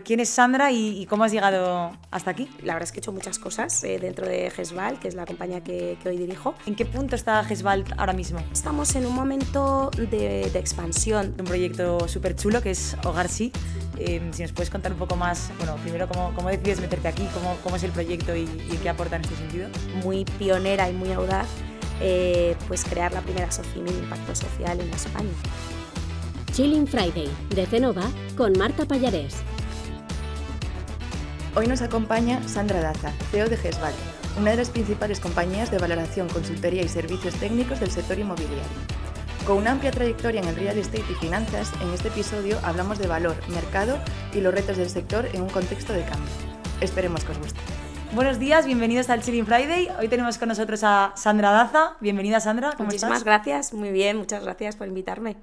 quién es Sandra y cómo has llegado hasta aquí. La verdad es que he hecho muchas cosas dentro de GESVALT, que es la compañía que hoy dirijo. ¿En qué punto está GESVALT ahora mismo? Estamos en un momento de expansión. Un proyecto súper chulo que es Hogar Sí. Si nos puedes contar un poco más, bueno, primero cómo decides meterte aquí, cómo es el proyecto y qué aporta en este sentido. Muy pionera y muy audaz, pues crear la primera SOCIMI de impacto social en España. Chilling Friday, de Cenova, con Marta Pallarés. Hoy nos acompaña Sandra Daza, CEO de GESVALT, una de las principales compañías de valoración, consultoría y servicios técnicos del sector inmobiliario. Con una amplia trayectoria en el real estate y finanzas, en este episodio hablamos de valor, mercado y los retos del sector en un contexto de cambio. Esperemos que os guste. Buenos días, bienvenidos al Chilling Friday. Hoy tenemos con nosotros a Sandra Daza. Bienvenida, Sandra. ¿Cómo Muchísimas estás? gracias, muy bien, muchas gracias por invitarme.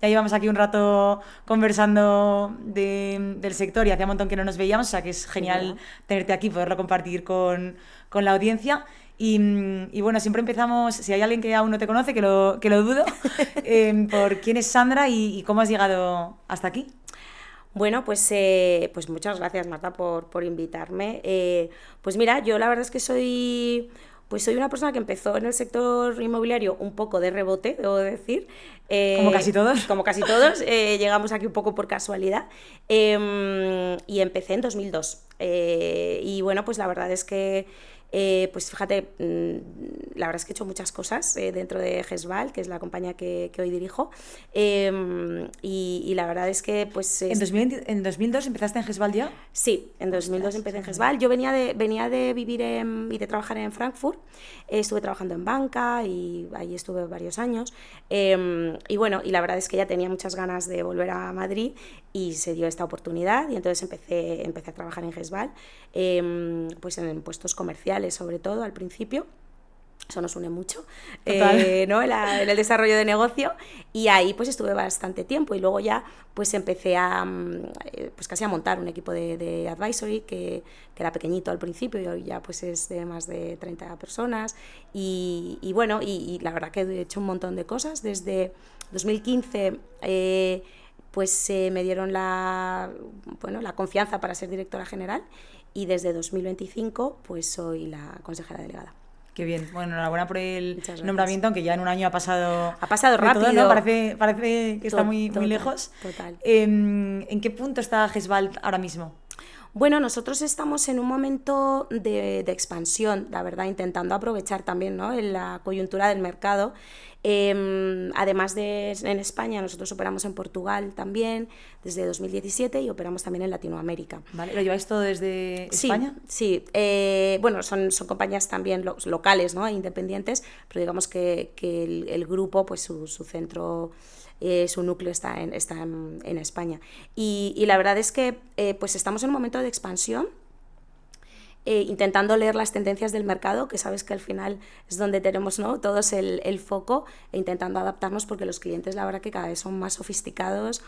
Ya llevamos aquí un rato conversando del sector y hacía un montón que no nos veíamos, o sea que es genial tenerte aquí, poderlo compartir con la audiencia. Y bueno, siempre empezamos, si hay alguien que aún no te conoce, que lo dudo, por quién es Sandra y cómo has llegado hasta aquí. Bueno, pues muchas gracias, Marta, por invitarme. Pues mira, yo la verdad es que soy una persona que empezó en el sector inmobiliario un poco de rebote, debo decir. Como casi todos. Como casi todos, llegamos aquí un poco por casualidad. Y empecé en 2002. Y bueno, pues la verdad es que pues fíjate, la verdad es que he hecho muchas cosas dentro de GESVALT, que es la compañía que hoy dirijo, y la verdad es que pues... ¿En 2002 empezaste en GESVALT ya? Sí, en 2002 empecé en GESVALT. Yo venía de vivir y de trabajar en Frankfurt, estuve trabajando en banca y ahí estuve varios años, y bueno, y la verdad es que ya tenía muchas ganas de volver a Madrid y se dio esta oportunidad y entonces empecé a trabajar en GESVALT, pues en puestos comerciales sobre todo al principio. Eso nos une mucho, ¿no? En el desarrollo de negocio, y ahí pues estuve bastante tiempo y luego ya pues empecé pues casi a montar un equipo de advisory que era pequeñito al principio y hoy ya pues es de más de 30 personas y bueno, y la verdad que he hecho un montón de cosas. Desde 2015 pues me dieron la confianza para ser directora general y desde 2025 pues soy la consejera delegada. Qué bien. Bueno, enhorabuena por el nombramiento, aunque ya en un año ha pasado rápido, todo, ¿no? Parece que está muy lejos. Total. ¿En qué punto está GESVALT ahora mismo? Bueno, nosotros estamos en un momento de expansión, la verdad, intentando aprovechar también, ¿no?, la coyuntura del mercado. Además de en España, nosotros operamos en Portugal también desde 2017 y operamos también en Latinoamérica. ¿Vale? ¿Lo lleváis todo desde España? Sí. Bueno, son compañías también locales, ¿no?, independientes, pero digamos que el grupo, pues su centro, su núcleo está en España. Y la verdad es que pues estamos en un momento de expansión, intentando leer las tendencias del mercado, que sabes que al final es donde tenemos, ¿no?, todos el foco, e intentando adaptarnos porque los clientes, la verdad, que cada vez son más sofisticados,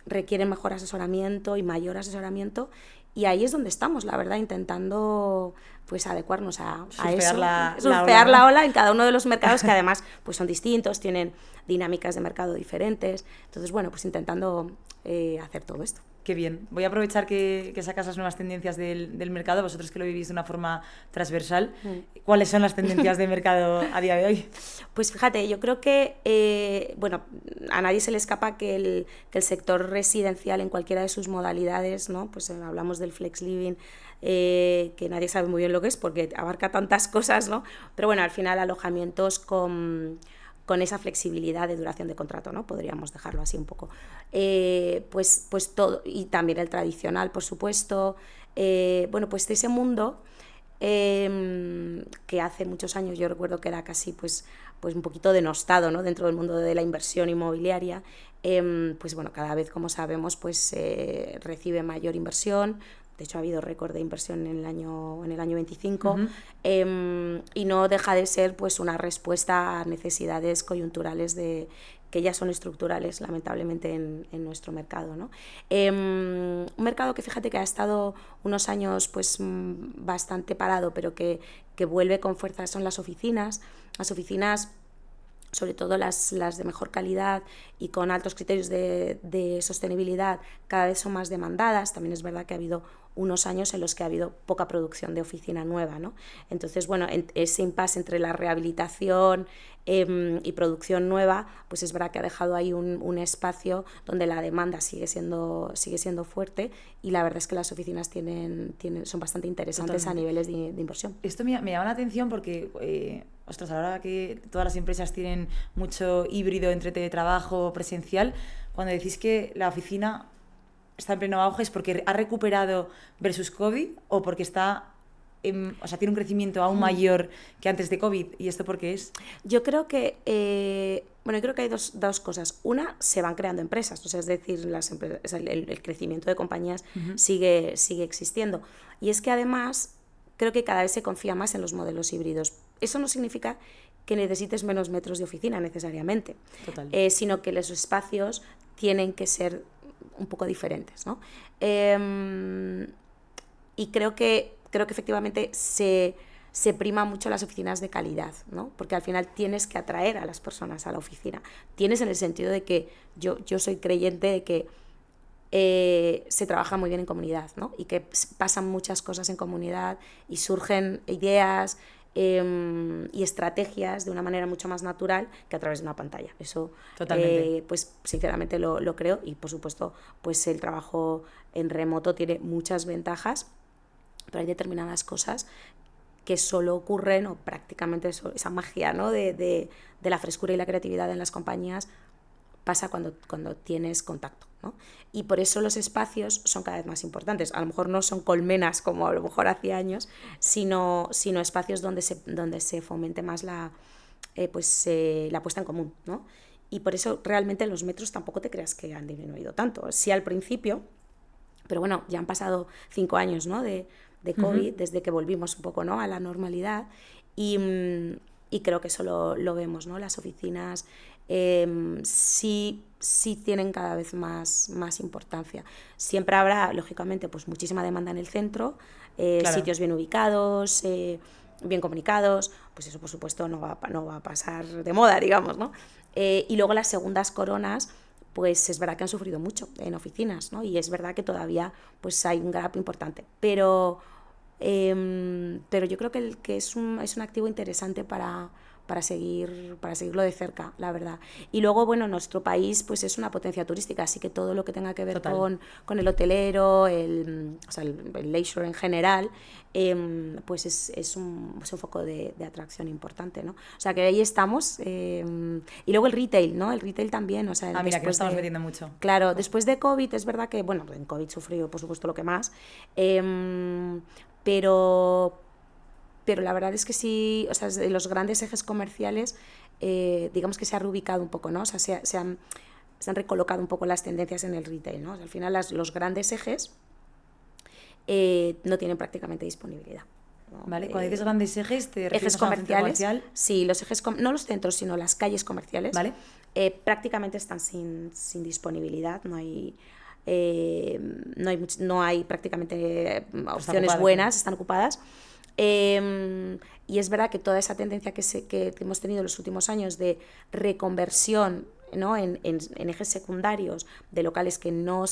requieren mejor asesoramiento y mayor asesoramiento, y ahí es donde estamos, la verdad, intentando pues adecuarnos a eso, surfear la ola en cada uno de los mercados que además pues son distintos, tienen dinámicas de mercado diferentes, entonces bueno, pues intentando hacer todo esto. Qué bien. Voy a aprovechar que sacas las nuevas tendencias del mercado, vosotros que lo vivís de una forma transversal. ¿Cuáles son las tendencias de mercado a día de hoy? Pues fíjate, yo creo que bueno, a nadie se le escapa que el sector residencial en cualquiera de sus modalidades, ¿no?, pues hablamos del flex living, que nadie sabe muy bien lo que es porque abarca tantas cosas, ¿no?, pero bueno, al final alojamientos con esa flexibilidad de duración de contrato, ¿no?, podríamos dejarlo así un poco. Pues todo, y también el tradicional, por supuesto. Bueno, pues ese mundo que hace muchos años yo recuerdo que era casi pues un poquito denostado, ¿no?, dentro del mundo de la inversión inmobiliaria, pues bueno, cada vez, como sabemos, pues recibe mayor inversión. De hecho, ha habido récord de inversión en el año 25, y no deja de ser pues una respuesta a necesidades coyunturales que ya son estructurales, lamentablemente, en nuestro mercado, ¿no? Un mercado que, fíjate, que ha estado unos años pues bastante parado, pero que vuelve con fuerza, son las oficinas. Las oficinas sobre todo las de mejor calidad y con altos criterios de sostenibilidad, cada vez son más demandadas. También es verdad que ha habido unos años en los que ha habido poca producción de oficina nueva, ¿no? Entonces, bueno, ese impasse entre la rehabilitación y producción nueva, pues es verdad que ha dejado ahí un espacio donde la demanda sigue siendo fuerte, y la verdad es que las oficinas son bastante interesantes. Totalmente. A niveles de inversión. Esto me llama la atención porque, ostras, ahora que todas las empresas tienen mucho híbrido entre teletrabajo, presencial, cuando decís que la oficina está en pleno auge, ¿es porque ha recuperado versus COVID o porque tiene un crecimiento aún mayor que antes de COVID? ¿Y esto por qué es? Yo creo que hay dos cosas. Una, se van creando empresas, es decir, el crecimiento de compañías sigue existiendo. Y es que además creo que cada vez se confía más en los modelos híbridos. Eso no significa que necesites menos metros de oficina necesariamente, sino que los espacios tienen que ser un poco diferentes, ¿no? Y creo que efectivamente se prima mucho las oficinas de calidad, ¿no? Porque al final tienes que atraer a las personas a la oficina. Tienes, en el sentido de que yo soy creyente de que se trabaja muy bien en comunidad, ¿no? Y que pasan muchas cosas en comunidad y surgen ideas y estrategias de una manera mucho más natural que a través de una pantalla. Eso, pues sinceramente lo creo, y por supuesto pues el trabajo en remoto tiene muchas ventajas, pero hay determinadas cosas que solo ocurren, o prácticamente esa magia, ¿no? de la frescura y la creatividad en las compañías pasa cuando tienes contacto, ¿no? Y por eso los espacios son cada vez más importantes. A lo mejor no son colmenas como a lo mejor hacía años, sino espacios donde se fomente más la puesta en común, ¿no? Y por eso realmente los metros tampoco te creas que han disminuido tanto. Sí, al principio, pero bueno, ya han pasado 5 años, ¿no? de COVID, desde que volvimos un poco, ¿no? a la normalidad, y creo que eso lo vemos, ¿no? Las oficinas sí tienen cada vez más importancia. Siempre habrá, lógicamente, pues muchísima demanda en el centro, claro. Sitios bien ubicados, bien comunicados, pues eso por supuesto no va a pasar de moda, digamos, ¿no? Y luego las segundas coronas, pues es verdad que han sufrido mucho en oficinas, ¿no? Y es verdad que todavía pues hay un gap importante, pero yo creo que es un activo interesante para seguirlo de cerca, la verdad. Y luego, bueno, nuestro país pues es una potencia turística, así que todo lo que tenga que ver con el hotelero, el leisure en general, pues es un foco de atracción importante, ¿no? O sea, que ahí estamos. Y luego el retail, ¿no? El retail también, o sea... mira, que nos estamos metiendo mucho. Claro, después de COVID, es verdad que, bueno, en COVID sufrió, por supuesto, lo que más, pero la verdad es que sí, o sea, de los grandes ejes comerciales, digamos que se ha reubicado un poco, ¿no? O sea, se han recolocado un poco las tendencias en el retail, ¿no? O sea, al final los grandes ejes no tienen prácticamente disponibilidad, ¿no? Vale, cuando dices grandes ejes, ¿te refieres a un centro comercial? Sí, los ejes, no los centros, sino las calles comerciales, ¿vale? Prácticamente están sin disponibilidad, no hay prácticamente opciones buenas, están ocupadas. Y es verdad que toda esa tendencia que hemos tenido en los últimos años de reconversión, ¿no? en ejes secundarios de locales que no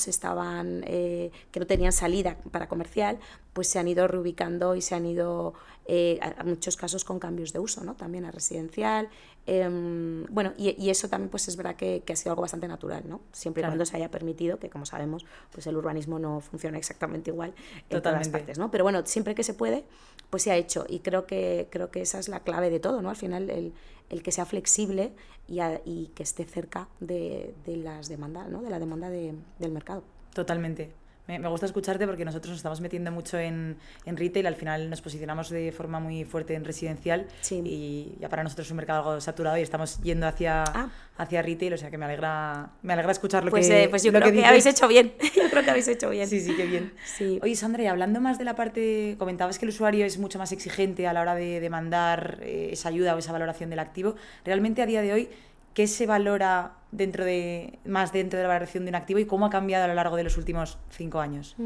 tenían salida para comercial, pues se han ido reubicando y se han ido, en muchos casos, con cambios de uso, ¿no? También a residencial. Bueno, y eso también pues es verdad que ha sido algo bastante natural, ¿no? Siempre y cuando se haya permitido, que como sabemos pues el urbanismo no funciona exactamente igual en todas partes, ¿no? Pero bueno, siempre que se puede pues se ha hecho, y creo que esa es la clave de todo, ¿no? Al final el que sea flexible y que esté cerca de las demandas, ¿no? De la demanda del mercado. Totalmente. Me gusta escucharte porque nosotros nos estamos metiendo mucho en retail, al final nos posicionamos de forma muy fuerte en residencial, sí. Y ya para nosotros es un mercado algo saturado y estamos yendo hacia retail, o sea que me alegra escuchar lo que pues yo creo que habéis hecho bien. Yo creo que habéis hecho bien. Sí, qué bien. Sí. Oye, Sandra, y hablando más de la parte, comentabas que el usuario es mucho más exigente a la hora de demandar esa ayuda o esa valoración del activo. Realmente a día de hoy, ¿qué se valora dentro de la valoración de un activo y cómo ha cambiado a lo largo de los últimos 5 años?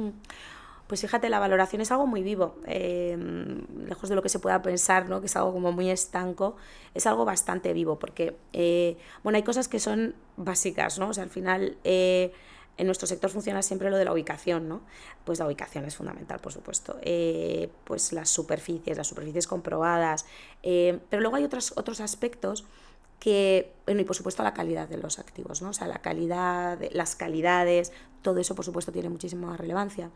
Pues fíjate, la valoración es algo muy vivo, lejos de lo que se pueda pensar, ¿no? Que es algo como muy estanco, es algo bastante vivo, porque bueno, hay cosas que son básicas, ¿no? O sea, al final en nuestro sector funciona siempre lo de la ubicación, ¿no? Pues la ubicación es fundamental, por supuesto. Pues las superficies comprobadas, pero luego hay otros aspectos que, bueno, y por supuesto la calidad de los activos, ¿no? O sea, la calidad, las calidades, todo eso por supuesto tiene muchísima relevancia,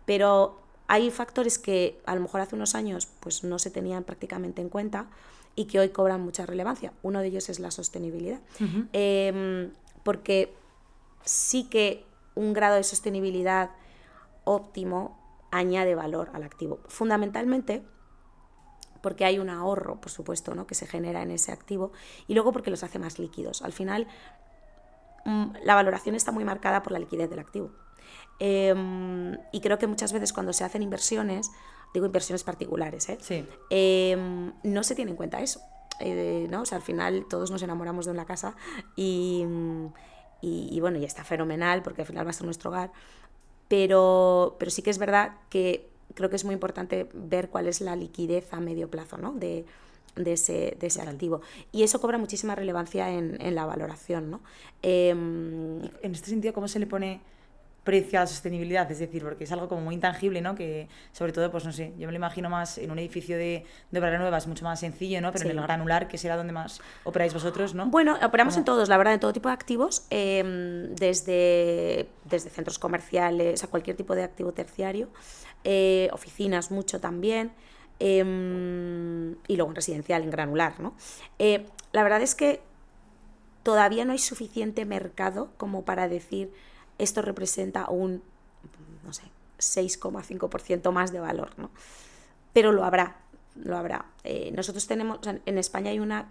pero hay factores que a lo mejor hace unos años pues no se tenían prácticamente en cuenta y que hoy cobran mucha relevancia. Uno de ellos es la sostenibilidad, porque sí que un grado de sostenibilidad óptimo añade valor al activo, fundamentalmente porque hay un ahorro, por supuesto, ¿no? Que se genera en ese activo, y luego porque los hace más líquidos. Al final, la valoración está muy marcada por la liquidez del activo. Y creo que muchas veces cuando se hacen inversiones, digo inversiones particulares, Sí. No se tiene en cuenta eso. ¿No? O sea, al final todos nos enamoramos de una casa y bueno, y está fenomenal porque al final va a ser nuestro hogar, pero sí que es verdad que creo que es muy importante ver cuál es la liquidez a medio plazo, ¿no? de ese activo. Y eso cobra muchísima relevancia en la valoración, ¿no? En este sentido, ¿cómo se le pone precio a la sostenibilidad? Es decir, porque es algo como muy intangible, ¿no? Que sobre todo, pues no sé, yo me lo imagino más en un edificio de obra nueva, es mucho más sencillo, ¿no? Pero en el granular, que será donde más operáis vosotros, ¿no? Bueno, operamos en todos, la verdad, en todo tipo de activos, desde centros comerciales a cualquier tipo de activo terciario, oficinas mucho también, y luego en residencial, en granular, ¿no? La verdad es que todavía no hay suficiente mercado como para decir esto representa un, no sé, 6,5% más de valor, ¿no? Pero lo habrá. Nosotros tenemos, o sea, en España hay una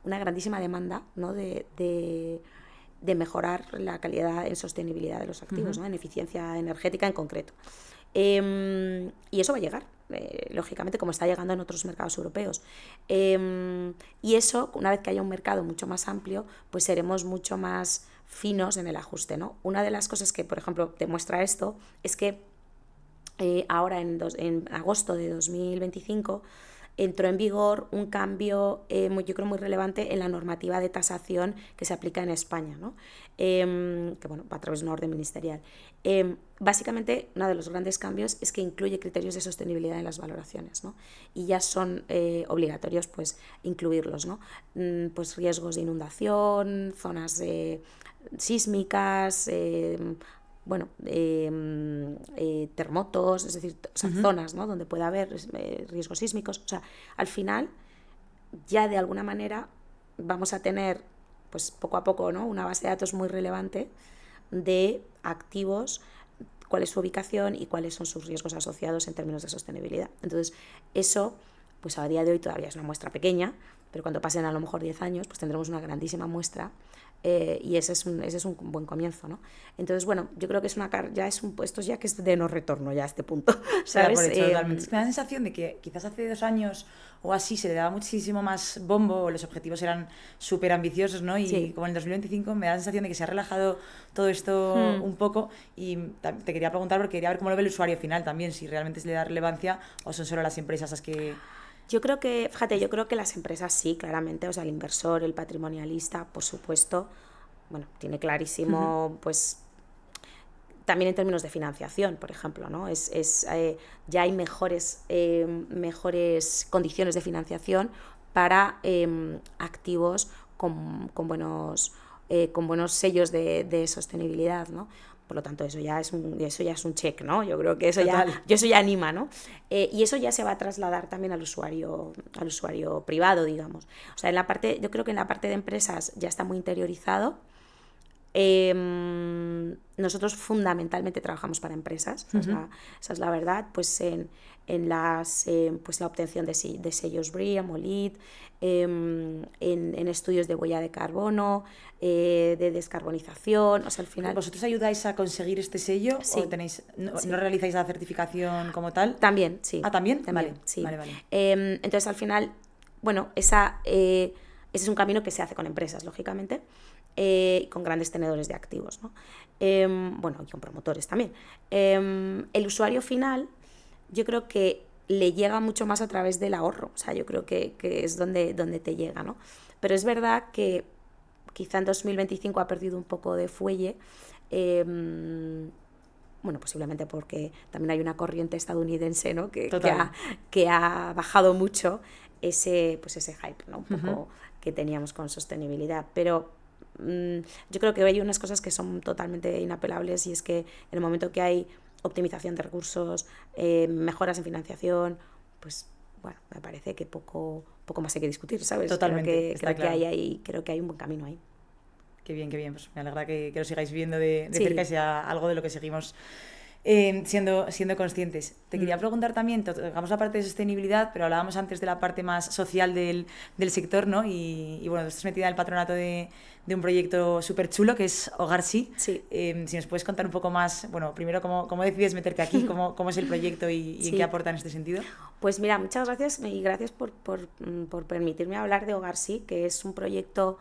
grandísima demanda, ¿no? de mejorar la calidad en sostenibilidad de los activos, ¿no? En eficiencia energética en concreto. Y eso va a llegar, lógicamente, como está llegando en otros mercados europeos. Y eso, una vez que haya un mercado mucho más amplio, pues seremos mucho más finos en el ajuste, ¿no? Una de las cosas que, por ejemplo, demuestra esto es que ahora en agosto de 2025 entró en vigor un cambio, yo creo muy relevante en la normativa de tasación que se aplica en España, ¿no? Que bueno, va a través de una orden ministerial. Básicamente, uno de los grandes cambios es que incluye criterios de sostenibilidad en las valoraciones, ¿no? Y ya son obligatorios, pues, incluirlos, ¿no? Pues riesgos de inundación, zonas sísmicas, bueno, terremotos, es decir, o sea, zonas, ¿no? Donde pueda haber riesgos sísmicos. O sea, al final, ya de alguna manera vamos a tener, pues poco a poco, ¿no? Una base de datos muy relevante de activos, cuál es su ubicación y cuáles son sus riesgos asociados en términos de sostenibilidad. Entonces, eso, pues a día de hoy todavía es una muestra pequeña, pero cuando pasen a lo mejor 10 años, pues tendremos una grandísima muestra. Y ese es un buen comienzo, ¿no? Entonces, bueno, yo creo que esto ya que es de no retorno ya a este punto, ¿sabes? Por hecho, totalmente. Es que me da la sensación de que quizás hace 2 años o así se le daba muchísimo más bombo, o los objetivos eran súper ambiciosos, ¿no? Y como en el 2025 me da la sensación de que se ha relajado todo esto un poco, y te quería preguntar porque quería ver cómo lo ve el usuario final también, si realmente se le da relevancia o son solo las empresas las que... Yo creo que las empresas sí, claramente, o sea, el inversor, el patrimonialista, por supuesto, bueno, tiene clarísimo, pues, también en términos de financiación, por ejemplo, ¿no? Ya hay mejores condiciones de financiación para activos con buenos sellos de sostenibilidad, ¿no? Por lo tanto, eso ya es un check, ¿no? Yo creo que eso ya anima, ¿no? Y eso ya se va a trasladar también al usuario privado, digamos. O sea, yo creo que en la parte de empresas ya está muy interiorizado. Nosotros fundamentalmente trabajamos para empresas, esa es la verdad, pues en la obtención de sellos BREEAM o LEED, en estudios de huella de carbono, de descarbonización, o sea, al final... ¿Vosotros ayudáis a conseguir este sello? Sí. ¿O no realizáis la certificación como tal? También, sí. ¿Ah, también? Vale, sí. Vale. Entonces, al final, bueno, ese es un camino que se hace con empresas, lógicamente. con grandes tenedores de activos, ¿no? Bueno, y con promotores también. El usuario final, yo creo que le llega mucho más a través del ahorro, o sea, yo creo que es donde te llega, ¿no? Pero es verdad que quizá en 2025 ha perdido un poco de fuelle, bueno, posiblemente porque también hay una corriente estadounidense, ¿no? que ha bajado mucho ese hype, ¿no? Un poco que teníamos con sostenibilidad, pero yo creo que hay unas cosas que son totalmente inapelables, y es que en el momento que hay optimización de recursos, mejoras en financiación, pues bueno, me parece que poco más hay que discutir, ¿sabes? Totalmente, creo que hay un buen camino ahí. Qué bien, pues me alegra que lo sigáis viendo de cerca y sea algo de lo que seguimos siendo conscientes. Te quería preguntar también, tocamos la parte de sostenibilidad, pero hablábamos antes de la parte más social del sector, ¿no? Y bueno, tú estás metida en el patronato de un proyecto súper chulo que es Hogar Sí. Sí. Si nos puedes contar un poco más, bueno, primero cómo decides meterte aquí, cómo es el proyecto y en qué aporta en este sentido. Pues mira, muchas gracias, y gracias por permitirme hablar de Hogar Sí, que es un proyecto...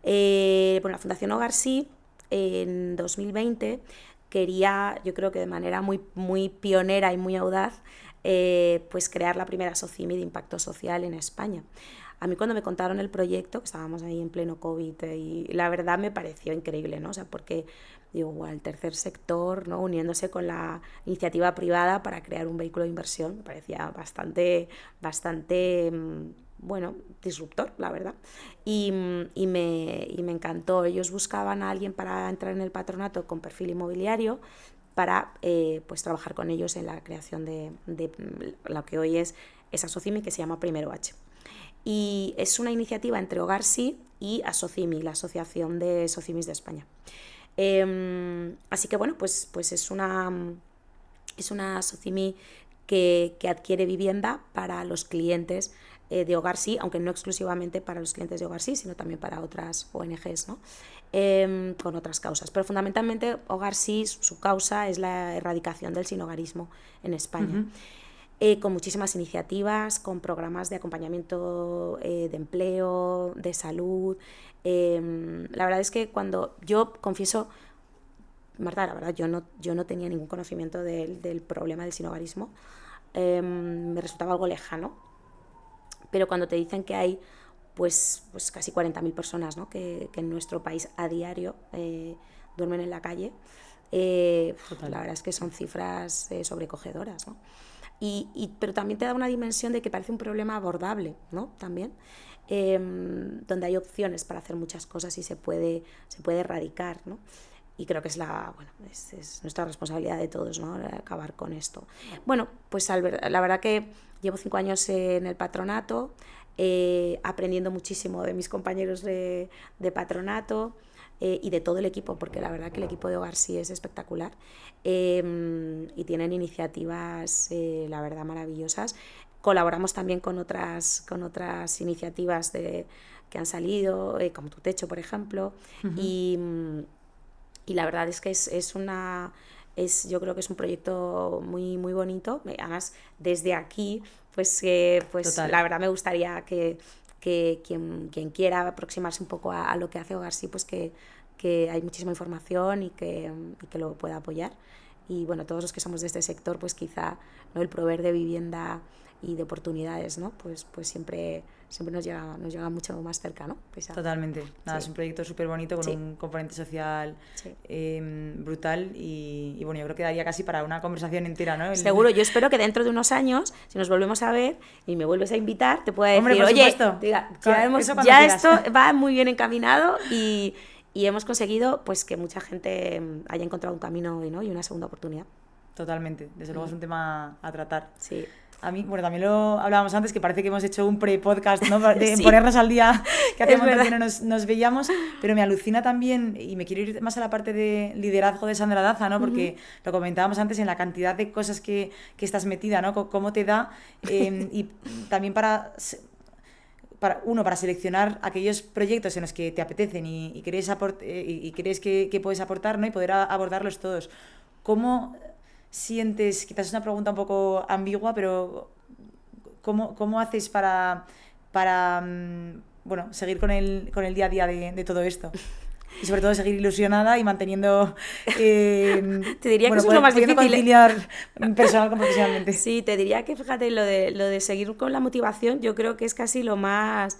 la Fundación Hogar Sí en 2020 quería, yo creo que de manera muy, muy pionera y muy audaz, pues crear la primera SOCIMI de impacto social en España. A mí cuando me contaron el proyecto, que estábamos ahí en pleno COVID, y la verdad me pareció increíble, ¿no? O sea, porque digo, wow, el tercer sector, ¿no? Uniéndose con la iniciativa privada para crear un vehículo de inversión, me parecía bastante bueno, disruptor, la verdad, y me encantó. Ellos buscaban a alguien para entrar en el patronato con perfil inmobiliario para pues trabajar con ellos en la creación de lo que hoy es esa SOCIMI, que se llama Primero H. Y es una iniciativa entre Hogar Sí y ASOCIMI, la Asociación de SOCIMIs de España. Así que bueno, pues es una SOCIMI que adquiere vivienda para los clientes de Hogar Sí, aunque no exclusivamente para los clientes de Hogar Sí, sino también para otras ONGs, ¿no? Con otras causas. Pero fundamentalmente Hogar Sí, su causa es la erradicación del sinhogarismo en España. Con muchísimas iniciativas, con programas de acompañamiento de empleo, de salud. La verdad es que cuando yo confieso, Marta, la verdad, yo no tenía ningún conocimiento del problema del sinhogarismo. Me resultaba algo lejano. Pero cuando te dicen que hay pues casi 40.000 personas, ¿no? que en nuestro país a diario duermen en la calle, la verdad es que son cifras sobrecogedoras, ¿no? Pero también te da una dimensión de que parece un problema abordable, ¿no? También, donde hay opciones para hacer muchas cosas y se puede erradicar, ¿no? Y creo que es nuestra responsabilidad de todos, ¿no? Acabar con esto. Bueno, pues la verdad que llevo 5 años en el patronato, aprendiendo muchísimo de mis compañeros de patronato y de todo el equipo, porque la verdad que el equipo de Hogar Sí es espectacular, y tienen iniciativas, la verdad, maravillosas. Colaboramos también con otras iniciativas que han salido, como Tu Techo, por ejemplo, y la verdad es que yo creo que es un proyecto muy, muy bonito. Además, desde aquí, pues la verdad me gustaría que quien quiera aproximarse un poco a lo que hace Hogar Sí, pues que hay muchísima información y que lo pueda apoyar. Y bueno, todos los que somos de este sector, pues quizá, ¿no? El proveer de vivienda y de oportunidades, ¿no? Pues siempre nos llega mucho más cerca, ¿no? Totalmente. Nada, sí. Es un proyecto súper bonito con un componente social brutal y bueno, yo creo que daría casi para una conversación entera, ¿no? Seguro, yo espero que dentro de unos años, si nos volvemos a ver y me vuelves a invitar, te pueda decir, oye, ya esto va muy bien encaminado y hemos conseguido pues que mucha gente haya encontrado un camino, ¿no? Y una segunda oportunidad. Totalmente, desde luego es un tema a tratar. Sí. A mí, bueno, también lo hablábamos antes, que parece que hemos hecho un pre-podcast, ¿no? De ponernos al día, que hace un montón que no nos veíamos, pero me alucina también, y me quiero ir más a la parte de liderazgo de Sandra Daza, ¿no? Porque lo comentábamos antes en la cantidad de cosas que estás metida, ¿no? Cómo te da, y también para seleccionar aquellos proyectos en los que te apetecen y crees que puedes aportar, ¿no? Y poder abordarlos todos. ¿Cómo sientes, quizás es una pregunta un poco ambigua, pero ¿cómo haces para seguir con el día a día de todo esto? Y sobre todo seguir ilusionada y manteniendo... te diría que eso es lo más difícil. Conciliar personal con profesionalmente. Sí, te diría que, fíjate, lo de seguir con la motivación, yo creo que es casi lo más...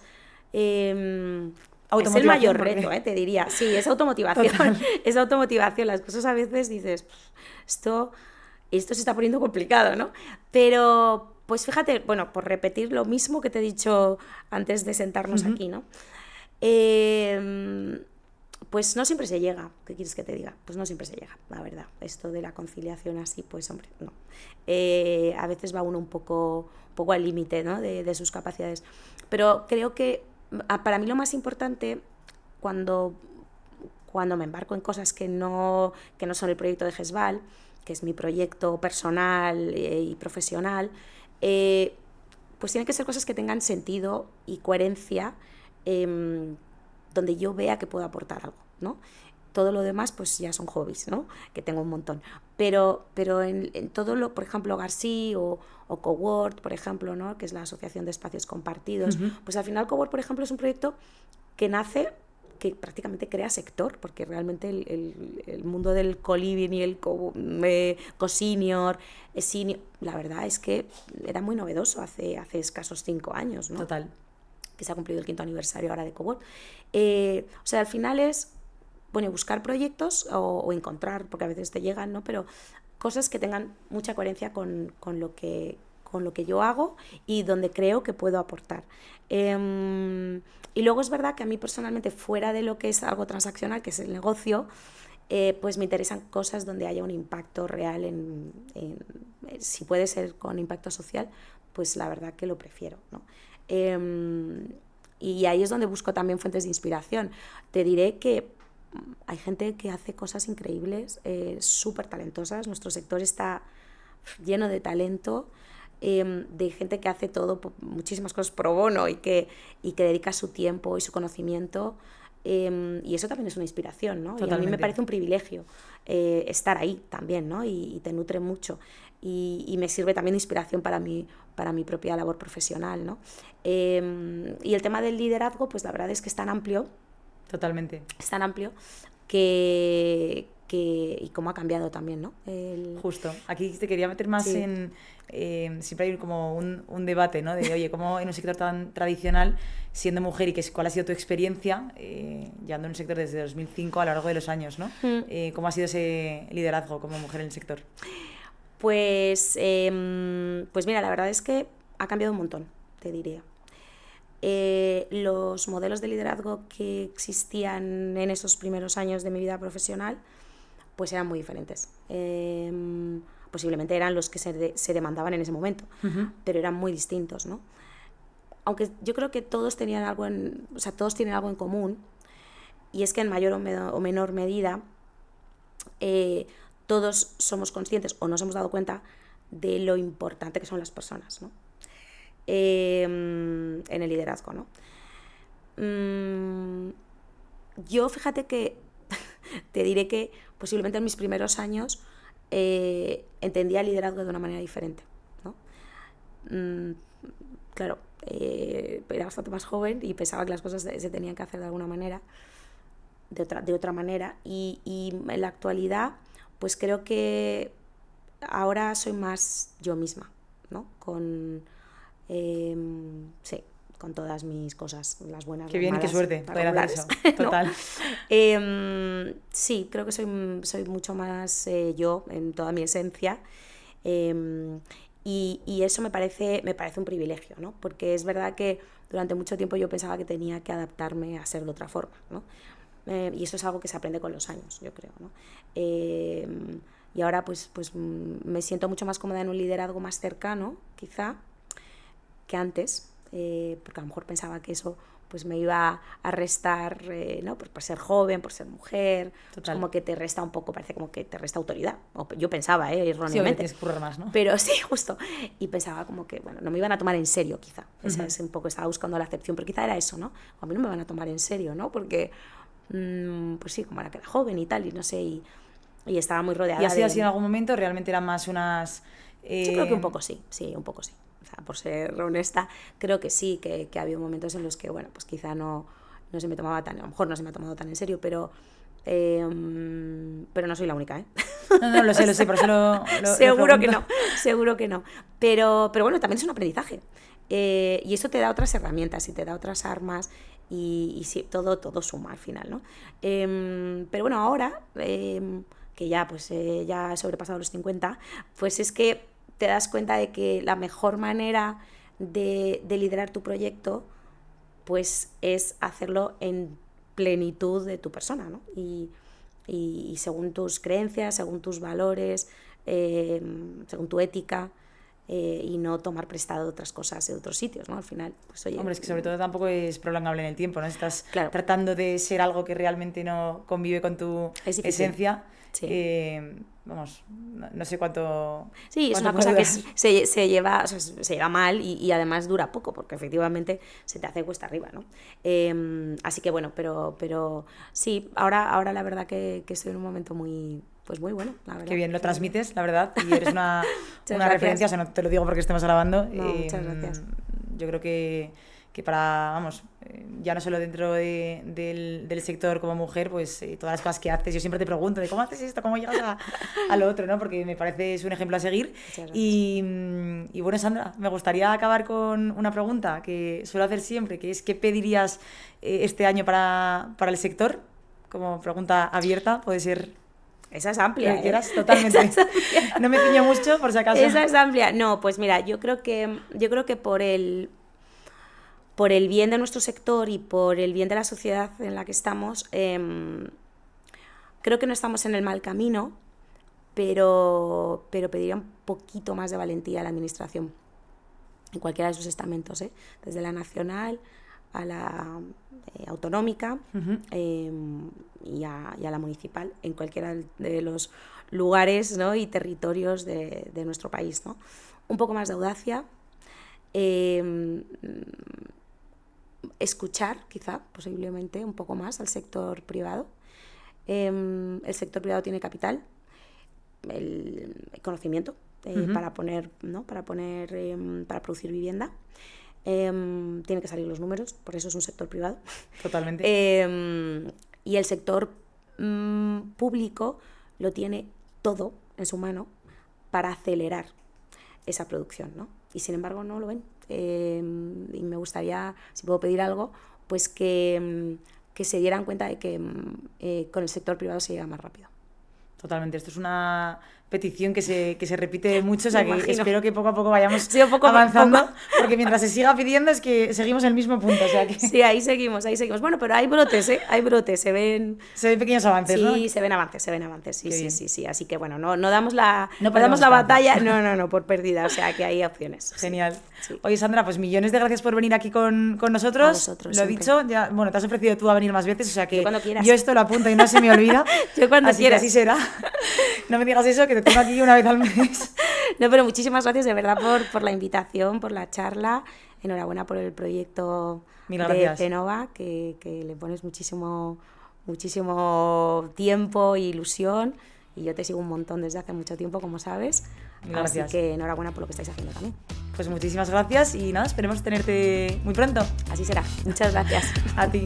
es el mayor reto, te diría. Sí, es automotivación. Total. Es automotivación. Las cosas a veces dices, esto se está poniendo complicado, ¿no? Pero, pues fíjate, bueno, por repetir lo mismo que te he dicho antes de sentarnos aquí, ¿no? Pues no siempre se llega. ¿Qué quieres que te diga? Pues no siempre se llega, la verdad. Esto de la conciliación así, pues hombre, no. A veces va uno un poco al límite, ¿no? de sus capacidades. Pero creo que para mí lo más importante cuando me embarco en cosas que no son el proyecto de GESVAL, que es mi proyecto personal y profesional, pues tienen que ser cosas que tengan sentido y coherencia, donde yo vea que puedo aportar algo, ¿no? Todo lo demás pues ya son hobbies, ¿no? Que tengo un montón. Pero en todo lo, por ejemplo, Garcí o Cowork, por ejemplo, ¿no? Que es la Asociación de Espacios Compartidos, pues al final Cowork, por ejemplo, es un proyecto que nace, que prácticamente crea sector, porque realmente el mundo del co-living y el co-senior, senior, la verdad es que era muy novedoso hace escasos 5 años, ¿no? Total. Que se ha cumplido el 5º aniversario ahora de Cowork. O sea, al final es, bueno, buscar proyectos o encontrar, porque a veces te llegan, ¿no? Pero cosas que tengan mucha coherencia con lo que yo hago y donde creo que puedo aportar. Y luego es verdad que a mí personalmente, fuera de lo que es algo transaccional, que es el negocio, pues me interesan cosas donde haya un impacto real, si puede ser con impacto social, pues la verdad que lo prefiero, ¿no? Y ahí es donde busco también fuentes de inspiración. Te diré que hay gente que hace cosas increíbles, súper talentosas. Nuestro sector está lleno de talento, de gente que hace muchísimas cosas pro bono y que dedica su tiempo y su conocimiento, y eso también es una inspiración, ¿no? Y a mí me parece un privilegio estar ahí también, ¿no? Y te nutre mucho y me sirve también de inspiración para mi propia labor profesional, ¿no? Y el tema del liderazgo, pues la verdad es que es tan amplio. Totalmente. Es tan amplio que y cómo ha cambiado también, ¿no? Justo. Aquí te quería meter más en... siempre hay como un debate, ¿no? De, oye, ¿cómo en un sector tan tradicional, siendo mujer, y cuál ha sido tu experiencia llevando en un sector desde 2005 a lo largo de los años, ¿no? ¿Cómo ha sido ese liderazgo como mujer en el sector? Pues mira, la verdad es que ha cambiado un montón, te diría. Los modelos de liderazgo que existían en esos primeros años de mi vida profesional pues eran muy diferentes. Posiblemente eran los que se demandaban en ese momento, pero eran muy distintos, ¿no? Aunque yo creo que todos tienen algo en común, y es que en mayor o menor medida todos somos conscientes o nos hemos dado cuenta de lo importante que son las personas, ¿no? En el liderazgo, ¿no? Yo, fíjate que te diré que posiblemente en mis primeros años entendía el liderazgo de una manera diferente, ¿no? Claro, era bastante más joven y pensaba que las cosas se tenían que hacer de alguna manera, de otra manera, y en la actualidad pues creo que ahora soy más yo misma, ¿no? Con todas mis cosas, las buenas, qué bien, malas, qué suerte poder hacer eso, total. Sí, creo que soy mucho más yo en toda mi esencia, y eso me parece un privilegio, ¿no? Porque es verdad que durante mucho tiempo yo pensaba que tenía que adaptarme a ser de otra forma, ¿no? Y eso es algo que se aprende con los años, yo creo, ¿no? Y ahora pues me siento mucho más cómoda en un liderazgo más cercano, quizá, que antes, porque a lo mejor pensaba que eso pues me iba a restar, ¿no? Por ser joven, por ser mujer, pues como que te resta un poco, parece como que te resta autoridad. Yo pensaba, erróneamente. Sí, tienes que currar más, ¿no? Pero sí, justo. Y pensaba como que, bueno, no me iban a tomar en serio, quizá. Esa es un poco, estaba buscando la acepción, pero quizá era eso, ¿no? A mí no me van a tomar en serio, ¿no? Porque, pues sí, como era que era joven y tal, y no sé, y estaba muy rodeada. ¿Y ha sido así en algún momento? ¿Realmente eran más unas...? Yo creo que un poco sí, un poco sí. O sea, por ser honesta, creo que sí, que ha habido momentos en los que, bueno, pues quizá no no se me tomaba tan, a lo mejor no se me ha tomado tan en serio, pero no soy la única, ¿eh? No, lo sé, por eso lo seguro que pregunto. no, seguro que no. Pero bueno, también es un aprendizaje. Y eso te da otras herramientas y te da otras armas y sí, todo suma al final, ¿no? Pero bueno, ahora, que ya, pues, ya he sobrepasado los 50, pues es que te das cuenta de que la mejor manera de liderar tu proyecto pues es hacerlo en plenitud de tu persona, ¿no? Y según tus creencias, según tus valores, según tu ética, y no tomar prestado otras cosas de otros sitios, ¿no? Al final, pues oye... Hombre, es que sobre todo tampoco es prolongable en el tiempo, ¿no? Estás Claro. tratando de ser algo que realmente no convive con tu Es difícil. esencia. Sí. Vamos, no sé cuánto... Sí, es cuánto una cosa puede que durar. se lleva, o sea, se lleva mal y además dura poco, porque efectivamente se te hace cuesta arriba, ¿no? Así que bueno, pero sí, ahora la verdad que estoy en un momento muy bueno, la verdad. Qué bien, lo transmites, la verdad, y eres una gracias. referencia, o sea, no te lo digo porque estemos grabando. No, muchas gracias. Yo creo que para, vamos, ya no solo dentro del sector como mujer, pues todas las cosas que haces, yo siempre te pregunto de cómo haces esto, cómo llegas a lo otro, ¿no? Porque me parece es un ejemplo a seguir. Y bueno, Sandra, me gustaría acabar con una pregunta que suelo hacer siempre, que es ¿qué pedirías este año para el sector? Como pregunta abierta, puede ser... Esa es amplia, Lo que quieras, totalmente. Esa es amplia. No me ciño mucho, por si acaso. Esa es amplia. No, pues mira, yo creo que por el bien de nuestro sector y por el bien de la sociedad en la que estamos, creo que no estamos en el mal camino, pero pediría un poquito más de valentía a la administración, en cualquiera de sus estamentos, ¿eh? Desde la nacional a la autonómica, Uh-huh. y a la municipal, en cualquiera de los lugares, ¿no? Y territorios de nuestro país, ¿no? Un poco más de audacia, escuchar quizá, posiblemente, un poco más al sector privado. El sector privado tiene capital, el conocimiento, Uh-huh. para producir vivienda. Tienen que salir los números, por eso es un sector privado. Totalmente. Y el sector público lo tiene todo en su mano para acelerar esa producción, ¿no? Y sin embargo no lo ven. Y me gustaría, si puedo pedir algo, pues que se dieran cuenta de que con el sector privado se llega más rápido. Totalmente. Esto es una petición que se repite mucho, o sea Me que imagino. espero que poco a poco vayamos Sí, poco a avanzando, poco. porque mientras se siga pidiendo es que seguimos en el mismo punto, o sea que Sí, ahí seguimos. Bueno, pero hay brotes, hay brotes, se ven... se ven pequeños avances, ¿no? Sí, se ven avances, sí, Qué sí, bien. sí. Así que bueno, no damos la, No no damos la perdemos batalla, no, por perdida, o sea que hay opciones. Sí. Genial. Sí. Oye, Sandra, pues millones de gracias por venir aquí con nosotros. A vosotros, Lo he siempre. dicho, ya, bueno, te has ofrecido tú a venir más veces, o sea que Yo cuando quieras. yo esto lo apunto y no se me olvida. Yo cuando así quieras. que así será. No me digas eso, que te tengo aquí una vez al mes. No, pero muchísimas gracias de verdad por la invitación, por la charla. Enhorabuena por el proyecto Mil de gracias. Cenova, que le pones muchísimo tiempo e ilusión. Y yo te sigo un montón desde hace mucho tiempo, como sabes. Mil Así gracias. que enhorabuena por lo que estáis haciendo también. Pues muchísimas gracias y nada, esperemos tenerte muy pronto. Así será. Muchas gracias. A ti.